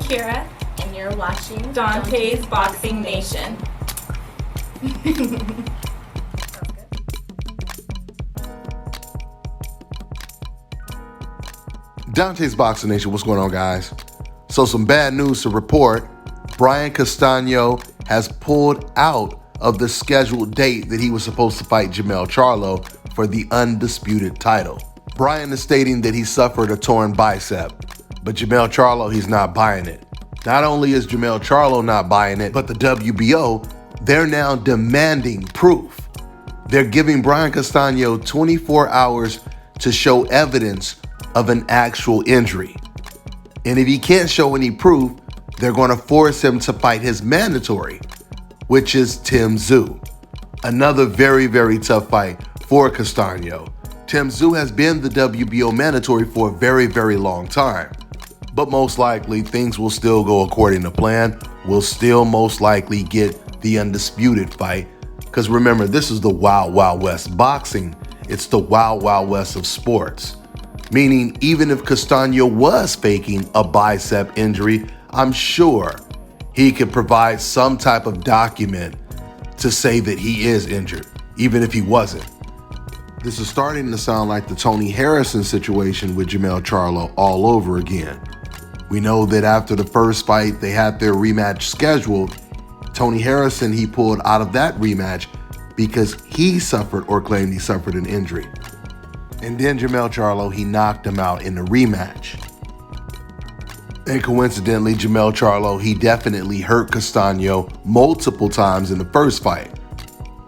Kira, and you're watching Dante's Boxing Nation. Dante's Boxing Nation, what's going on, guys? So some bad news to report. Brian Castano has pulled out of the scheduled date that he was supposed to fight Jermell Charlo for the undisputed title. Brian is stating that he suffered a torn bicep, but Jermell Charlo, he's not buying it. Not only is Jermell Charlo not buying it, but the WBO, they're now demanding proof. They're giving Brian Castano 24 hours to show evidence of an actual injury. And if he can't show any proof, they're going to force him to fight his mandatory, which is Tim Tszyu. Another very, very tough fight for Castano. Tim Tszyu has been the WBO mandatory for a very, very long time. But most likely, things will still go according to plan. We'll still most likely get the undisputed fight. Because remember, this is the Wild Wild West boxing. It's the Wild Wild West of sports. Meaning, even if Castano was faking a bicep injury, I'm sure he could provide some type of document to say that he is injured, even if he wasn't. This is starting to sound like the Tony Harrison situation with Jermell Charlo all over again. We know that after the first fight, they had their rematch scheduled. Tony Harrison, he pulled out of that rematch because he suffered or claimed he suffered an injury. And then Jermell Charlo, he knocked him out in the rematch. And coincidentally, Jermell Charlo, he definitely hurt Castano multiple times in the first fight.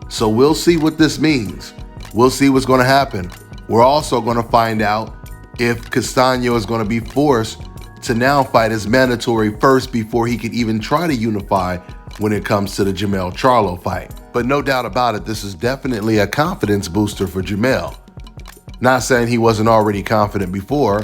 So we'll see what this means. We'll see what's going to happen. We're also going to find out if Castano is going to be forced to now fight his mandatory first before he could even try to unify when it comes to the Jermell Charlo fight. But no doubt about it, this is definitely a confidence booster for Jermell. Not saying he wasn't already confident before,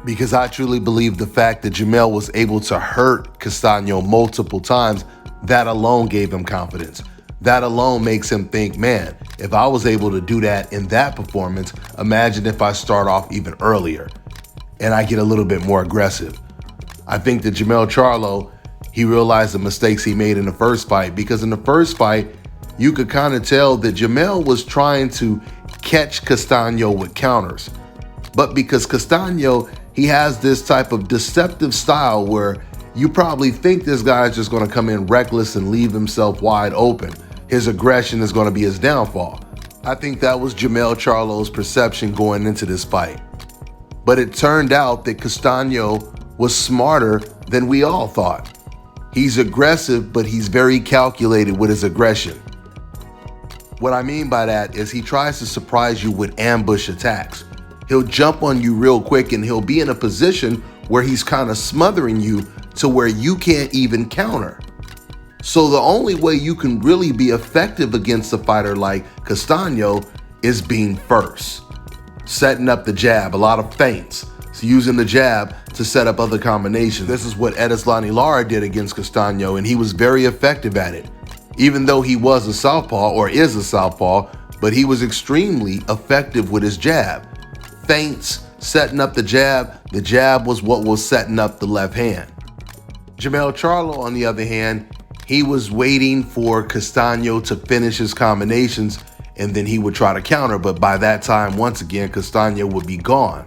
because I truly believe the fact that Jermell was able to hurt Castano multiple times, that alone gave him confidence. That alone makes him think, man, if I was able to do that in that performance, imagine if I start off even earlier and I get a little bit more aggressive. I think that Jermell Charlo, he realized the mistakes he made in the first fight, because in the first fight, you could kind of tell that Jermell was trying to catch Castano with counters. But because Castano, he has this type of deceptive style where you probably think this guy's just going to come in reckless and leave himself wide open. His aggression is going to be his downfall. I think that was Jermell Charlo's perception going into this fight. But it turned out that Castano was smarter than we all thought. He's aggressive, but he's very calculated with his aggression. What I mean by that is he tries to surprise you with ambush attacks. He'll jump on you real quick and he'll be in a position where he's kind of smothering you to where you can't even counter. So the only way you can really be effective against a fighter like Castano is being first. Setting up the jab, a lot of feints. So using the jab to set up other combinations. This is what Edeslani Lara did against Castano, and he was very effective at it. Even though he was a southpaw, or is a southpaw, but he was extremely effective with his jab. Feints, setting up the jab was what was setting up the left hand. Jermell Charlo, on the other hand, he was waiting for Castano to finish his combinations and then he would try to counter, but by that time, once again, Castano would be gone.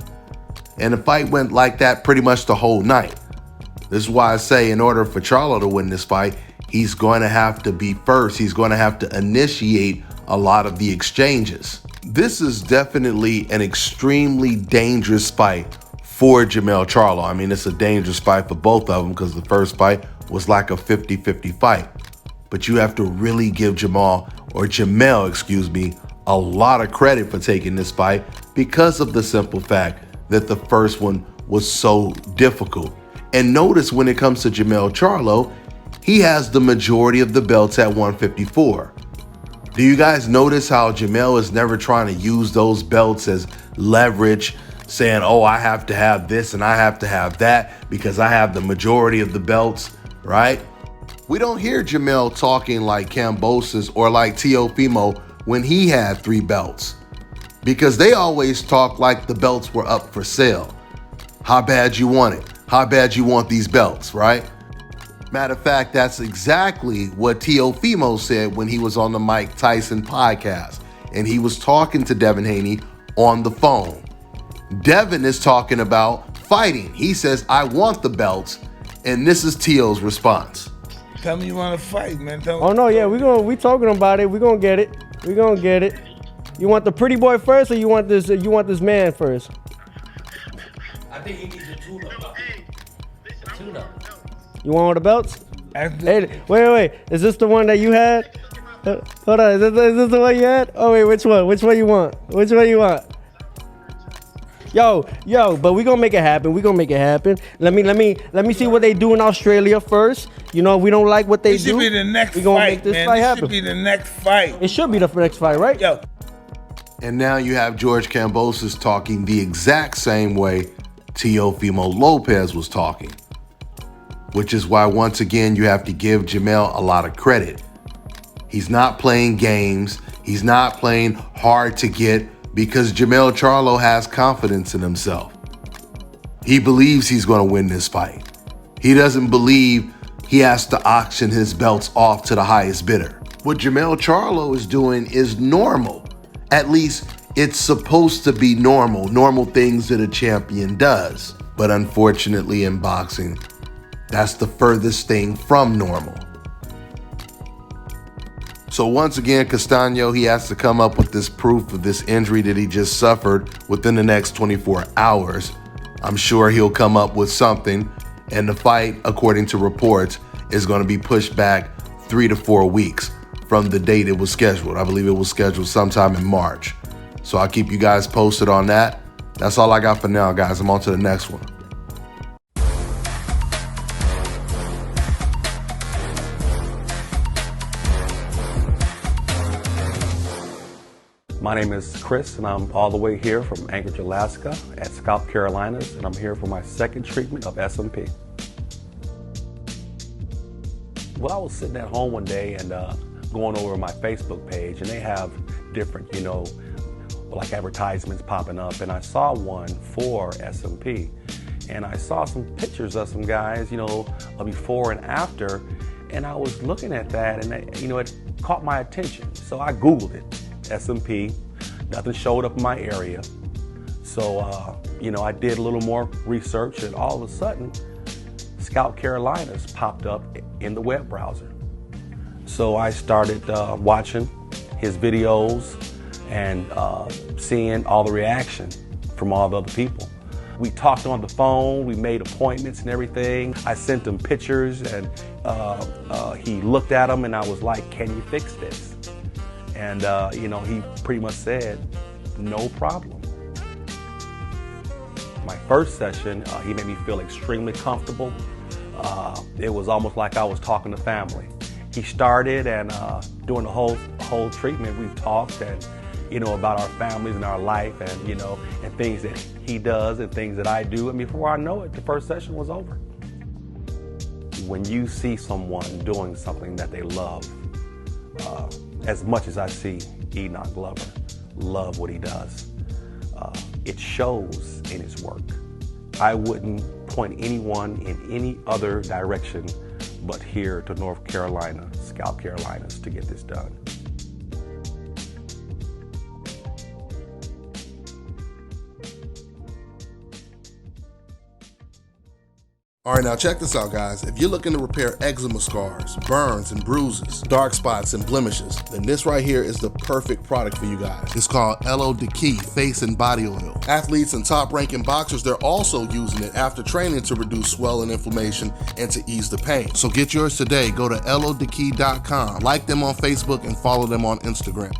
And the fight went like that pretty much the whole night. This is why I say in order for Charlo to win this fight, he's going to have to be first. He's going to have to initiate a lot of the exchanges. This is definitely an extremely dangerous fight for Jermell Charlo. I mean, it's a dangerous fight for both of them because the first fight was like a 50-50 fight. But you have to really give Jermell, a lot of credit for taking this fight because of the simple fact that the first one was so difficult. And notice when it comes to Jermell Charlo, he has the majority of the belts at 154. Do you guys notice how Jermell is never trying to use those belts as leverage, saying, oh, I have to have this and I have to have that because I have the majority of the belts, right? We don't hear Jermell talking like Kambosos or like Teofimo when he had 3 belts, because they always talk like the belts were up for sale. How bad you want it? how bad you want these belts, right? Matter of fact, that's exactly what Teofimo said when he was on the Mike Tyson podcast, and he was talking to Devin Haney on the phone. Devin is talking about fighting. He says, I want the belts, and this is Teo's response. Tell me you want to fight, man. Oh no, yeah, we talking about it. We gonna get it. We gonna get it. You want the pretty boy first, or you want this man first? I think he needs a tune-up. Tune-up. You want all the belts? Hey, wait. Is this the one that you had? Hold on. Is this the one you had? Oh wait, which one? Which one you want? Which one you want? Yo, but we gonna make it happen. We gonna make it happen. Let me see what they do in Australia first. You know, if we don't like what they do, should be the next we gonna fight, make this man. fight This happen. should be the next fight. It should be the next fight, right? Yo. And now you have George Kambosos talking the exact same way Teofimo Lopez was talking, which is why, once again, you have to give Jermell a lot of credit. He's not playing games. He's not playing hard to get, because Jermell Charlo has confidence in himself. He believes he's going to win this fight. He doesn't believe he has to auction his belts off to the highest bidder. What Jermell Charlo is doing is normal. At least it's supposed to be normal things that a champion does. But unfortunately in boxing, that's the furthest thing from normal. So once again, Castano, he has to come up with this proof of this injury that he just suffered within the next 24 hours. I'm sure he'll come up with something, and the fight, according to reports, is going to be pushed back 3 to 4 weeks from the date it was scheduled. I believe it was scheduled sometime in March. So I'll keep you guys posted on that. That's all I got for now, guys. I'm on to the next one. My name is Chris, and I'm all the way here from Anchorage, Alaska at Scalp Carolinas, and I'm here for my second treatment of SMP. Well, I was sitting at home one day and going over my Facebook page, and they have different, like advertisements popping up, and I saw one for SMP, and I saw some pictures of some guys, a before and after, and I was looking at that, and it caught my attention, so I Googled it. SMP, nothing showed up in my area. So, I did a little more research, and all of a sudden, Scalp Carolinas popped up in the web browser. So I started watching his videos and seeing all the reaction from all the other people. We talked on the phone, we made appointments and everything. I sent him pictures, and he looked at them, and I was like, can you fix this? And, he pretty much said, no problem. My first session, he made me feel extremely comfortable. It was almost like I was talking to family. He started, and during the whole treatment, we talked and, about our families and our life, and, and things that he does and things that I do. And before I know it, the first session was over. When you see someone doing something that they love, as much as I see Enoch Glover love what he does, it shows in his work. I wouldn't point anyone in any other direction but here to North Carolina, Scalp Carolinas, to get this done. All right, now check this out, guys. If you're looking to repair eczema scars, burns and bruises, dark spots and blemishes, then this right here is the perfect product for you guys. It's called LO Key Face and Body Oil. Athletes and top-ranking boxers, they're also using it after training to reduce swelling, inflammation, and to ease the pain. So get yours today. Go to LODkey.com, like them on Facebook, and follow them on Instagram.